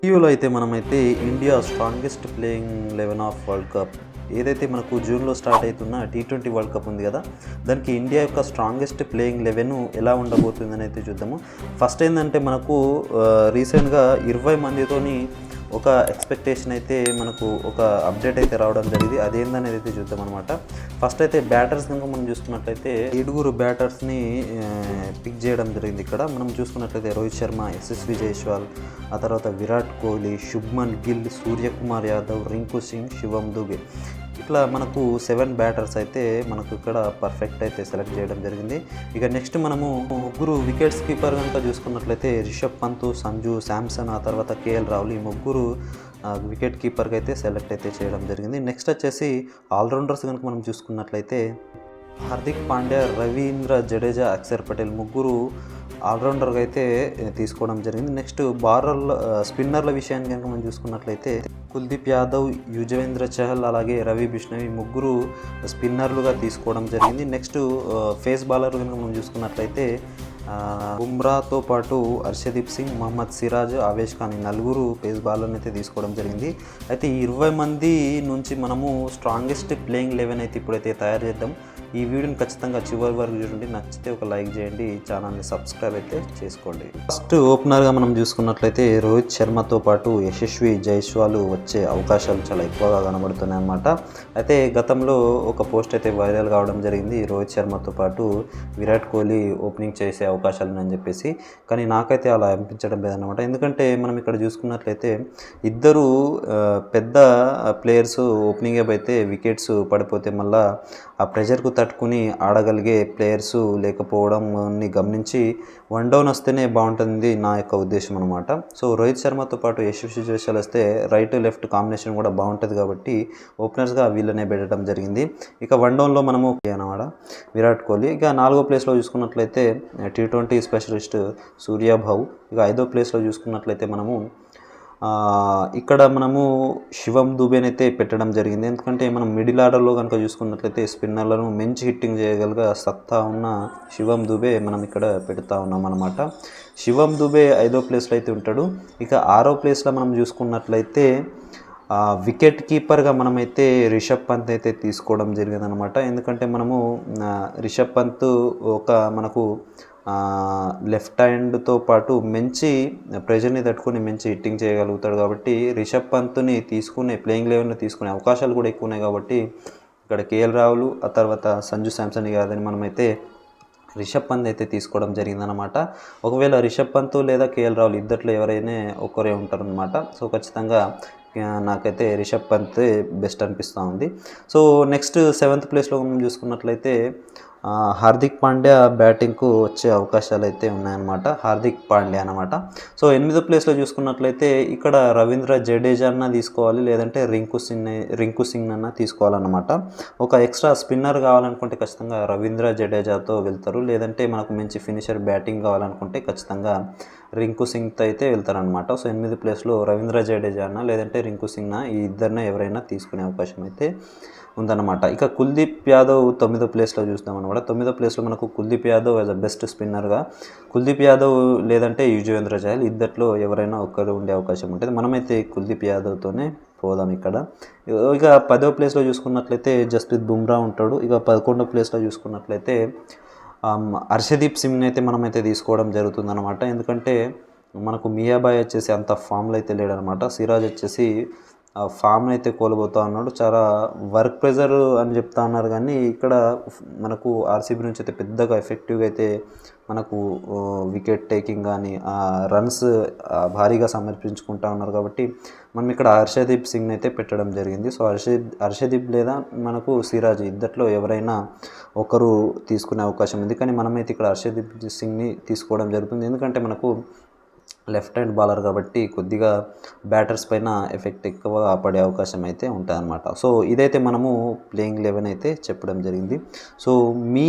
వీడియోలో అయితే మనమైతే India strongest playing 11 of world cup ఏదైతే మనకు జూన్లో స్టార్ట్ అవుతున్న T20 వరల్డ్ కప్ ఉంది కదా, దానికి ఇండియా యొక్క స్ట్రాంగెస్ట్ ప్లేయింగ్ 11 ఎలా ఉండబోతుందని అయితే చూద్దాము. ఫస్ట్ ఏంటంటే మనకు రీసెంట్గా 20 మందితోని ఒక ఎక్స్పెక్టేషన్ అయితే మనకు ఒక అప్డేట్ అయితే రావడం జరిగింది. అదేందనేది అయితే చూద్దాం అనమాట. ఫస్ట్ అయితే బ్యాటర్స్ కనుక మనం చూసుకున్నట్లయితే 7 బ్యాటర్స్ని పిక్ చేయడం జరిగింది. ఇక్కడ మనం చూసుకున్నట్లయితే రోహిత్ శర్మ, యశస్వి జైస్వాల్, ఆ తర్వాత విరాట్ కోహ్లీ, శుభ్మన్ గిల్, సూర్యకుమార్ యాదవ్, రింకు సింగ్, శివం దుబే, ఇట్లా మనకు 7 బ్యాటర్స్ అయితే మనకు ఇక్కడ పర్ఫెక్ట్ అయితే సెలెక్ట్ చేయడం జరిగింది. ఇక నెక్స్ట్ మనము 3 వికెట్స్ కీపర్ కనుక చూసుకున్నట్లయితే రిషబ్ పంత్, సంజు శాంసన్, ఆ తర్వాత కేఎల్ రాహుల్, ఈ 3 వికెట్ కీపర్కి అయితే సెలెక్ట్ అయితే చేయడం జరిగింది. నెక్స్ట్ వచ్చేసి ఆల్రౌండర్స్ కనుక మనం చూసుకున్నట్లయితే హార్దిక్ పాండ్యా, రవీంద్ర జడేజా, అక్షర్ పటేల్ 3 ఆల్రౌండర్గా అయితే తీసుకోవడం జరిగింది. నెక్స్ట్ స్పిన్నర్ల విషయాన్ని కనుక మనం చూసుకున్నట్లయితే కుల్దీప్ యాదవ్, యుజవేంద్ర చహల్, అలాగే రవి బిష్ణోయ్ 3 స్పిన్నర్లుగా తీసుకోవడం జరిగింది. నెక్స్ట్ ఫేస్ బౌలర్ కనుక మనం చూసుకున్నట్లయితే బుమ్రాతో పాటు హర్షదీప్ సింగ్, మహమ్మద్ సిరాజ్, ఆవేష్ ఖాన్ 4 పేస్ బౌలర్ని అయితే తీసుకోవడం జరిగింది. అయితే ఈ 20 మంది నుంచి మనము స్ట్రాంగెస్ట్ ప్లేయింగ్ 11 అయితే ఇప్పుడైతే తయారు చేద్దాం. ఈ వీడియోని ఖచ్చితంగా చివరి వరకు చూడండి. నచ్చితే ఒక లైక్ చేయండి, ఛానల్ని సబ్స్క్రైబ్ అయితే చేసుకోండి. ఫస్ట్ ఓపెనర్గా మనం చూసుకున్నట్లయితే రోహిత్ శర్మతో పాటు యశస్వి జైస్వాల్ వచ్చే అవకాశాలు చాలా ఎక్కువగా కనబడుతున్నాయి అన్నమాట. అయితే గతంలో ఒక పోస్ట్ అయితే వైరల్ కావడం జరిగింది, రోహిత్ శర్మతో పాటు విరాట్ కోహ్లీ ఓపెనింగ్ చేసే అవకాశాలు అని చెప్పేసి. కానీ నాకైతే అలా అనిపించడం లేదన్నమాట. ఎందుకంటే మనం ఇక్కడ చూసుకున్నట్లయితే ఇద్దరు పెద్ద ప్లేయర్స్ ఓపెనింగ్ అయితే వికెట్స్ పడిపోతే మళ్ళీ ఆ ప్రెషర్కు తట్టుకుని ఆడగలిగే ప్లేయర్స్ లేకపోవడంని గమనించి 1 డౌన్ వస్తేనే బాగుంటుంది నా యొక్క ఉద్దేశం అనమాట. సో రోహిత్ శర్మతో పాటు యశస్వి జైస్వాల్ వస్తే రైట్ లెఫ్ట్ కాంబినేషన్ కూడా బాగుంటుంది కాబట్టి ఓపెనర్స్గా వీళ్ళనే పెట్టడం జరిగింది. ఇక 1 డౌన్లో మనము అనమాట విరాట్ కోహ్లీ. ఇక 4వ ప్లేస్లో చూసుకున్నట్లయితే T20 స్పెషలిస్ట్ సూర్య భౌ. ఇక 5వ ప్లేస్లో చూసుకున్నట్లయితే మనము ఇక్కడ మనము శివం దుబేనైతే పెట్టడం జరిగింది. ఎందుకంటే మనం మిడిల్ ఆర్డర్లో కనుక చూసుకున్నట్లయితే స్పిన్నర్లను మంచి హిట్టింగ్ చేయగలిగే సత్తా ఉన్న శివం దుబే మనం ఇక్కడ పెడతా ఉన్నాం అనమాట. శివం దుబే 5వ ప్లేస్లో అయితే ఉంటాడు. ఇక 6వ ప్లేస్లో మనం చూసుకున్నట్లయితే వికెట్ కీపర్గా మనమైతే రిషబ్ పంత్ అయితే తీసుకోవడం జరిగిందనమాట. ఎందుకంటే మనము రిషబ్ పంత్ మనకు లెఫ్ట్ హ్యాండ్తో పాటు మంచి ప్రెషర్ని తట్టుకొని మంచి హిట్టింగ్ చేయగలుగుతాడు కాబట్టి రిషబ్ పంత్ని తీసుకునే ప్లేయింగ్ 11లో తీసుకునే అవకాశాలు కూడా ఎక్కువ ఉన్నాయి. కాబట్టి ఇక్కడ కేఎల్ రాహుల్, ఆ తర్వాత సంజు శాంసన్ కాదని మనమైతే రిషబ్ పంత్ అయితే తీసుకోవడం జరిగిందనమాట. ఒకవేళ రిషబ్ పంత్ లేదా కేఎల్ రాహుల్ ఇద్దట్లో ఎవరైనా ఒకరే ఉంటారనమాట. సో ఖచ్చితంగా నాకైతే రిషబ్ పంత్ బెస్ట్ అనిపిస్తూ ఉంది. సో నెక్స్ట్ 7th ప్లేస్లో మనం చూసుకున్నట్లయితే హార్దిక్ పాండ్యా బ్యాటింగ్కు వచ్చే అవకాశాలు అయితే ఉన్నాయన్నమాట. హార్దిక్ పాండ్యా అనమాట. సో 8వ ప్లేస్లో చూసుకున్నట్లయితే ఇక్కడ రవీంద్ర జడేజా అన్న తీసుకోవాలి, లేదంటే రింకు సింగ్ అన్న తీసుకోవాలన్నమాట. ఒక ఎక్స్ట్రా స్పిన్నర్ కావాలనుకుంటే ఖచ్చితంగా రవీంద్ర జడేజాతో వెళ్తారు, లేదంటే మనకు మంచి ఫినిషర్ బ్యాటింగ్ కావాలనుకుంటే ఖచ్చితంగా రింకు సింగ్తో అయితే వెళ్తారనమాట. సో 8వ ప్లేస్లో రవీంద్ర జడేజా అన్న లేదంటే రింకు సింగ్ ఈ ఇద్దరిని ఎవరైనా తీసుకునే అవకాశం అయితే ఉందన్నమాట. ఇక కుల్దీప్ యాదవ్ 9వ ప్లేస్లో చూస్తామన్నమాట. 9వ ప్లేస్లో మనకు Kuldeep Yadav as a best స్పిన్నర్గా కుల్దీప్ యాదవ్ లేదంటే యుజవేంద్ర చహల్ ఇద్దట్లో ఎవరైనా ఒక్కరు ఉండే అవకాశం ఉంటుంది. మనమైతే కుల్దీప్ యాదవ్తోనే పోదాం ఇక్కడ. ఇక 10వ ప్లేస్లో చూసుకున్నట్లయితే జస్ప్రీత్ బుమ్రా ఉంటాడు. ఇక 11వ ప్లేస్లో చూసుకున్నట్లయితే హర్షదీప్ సింగ్ని అయితే మనమైతే తీసుకోవడం జరుగుతుందన్నమాట. ఎందుకంటే మనకు మియాబాయ్ వచ్చేసి అంత ఫామ్లో అయితే లేడనమాట. సిరాజ్ వచ్చేసి ఫామ్ని అయితే కోల్పోతా ఉన్నాడు. చాలా వర్క్ ప్రెజర్ అని చెప్తా ఉన్నారు, కానీ ఇక్కడ మనకు ఆర్సీబీ నుంచి అయితే పెద్దగా ఎఫెక్టివ్గా అయితే మనకు వికెట్ టేకింగ్ కానీ రన్స్ భారీగా సమర్పించుకుంటా ఉన్నారు. కాబట్టి మనం ఇక్కడ హర్షదీప్ సింగ్ని అయితే పెట్టడం జరిగింది. సో హర్షదీప్ లేదా మనకు సిరాజ్ ఇద్దట్లో ఎవరైనా ఒకరు తీసుకునే అవకాశం ఉంది. కానీ మనమైతే ఇక్కడ హర్షదీప్ సింగ్ని తీసుకోవడం జరుగుతుంది. ఎందుకంటే మనకు లెఫ్ట్ హ్యాండ్ బౌలర్ కాబట్టి కొద్దిగా బ్యాటర్స్ పైన ఎఫెక్ట్ ఎక్కువ పడే అవకాశం అయితే ఉంటుందన్నమాట. సో ఇదైతే మనము ప్లేయింగ్ 11 అయితే చెప్పడం జరిగింది. సో మీ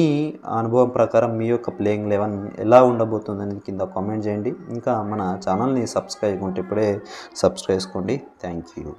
అనుభవం ప్రకారం మీ యొక్క ప్లేయింగ్ 11 ఎలా ఉండబోతుందని కింద కామెంట్ చేయండి. ఇంకా మన ఛానల్ని సబ్స్క్రైబ్ చేసుకుంటే ఇప్పుడే సబ్స్క్రైబ్ చేసుకోండి. Thank you.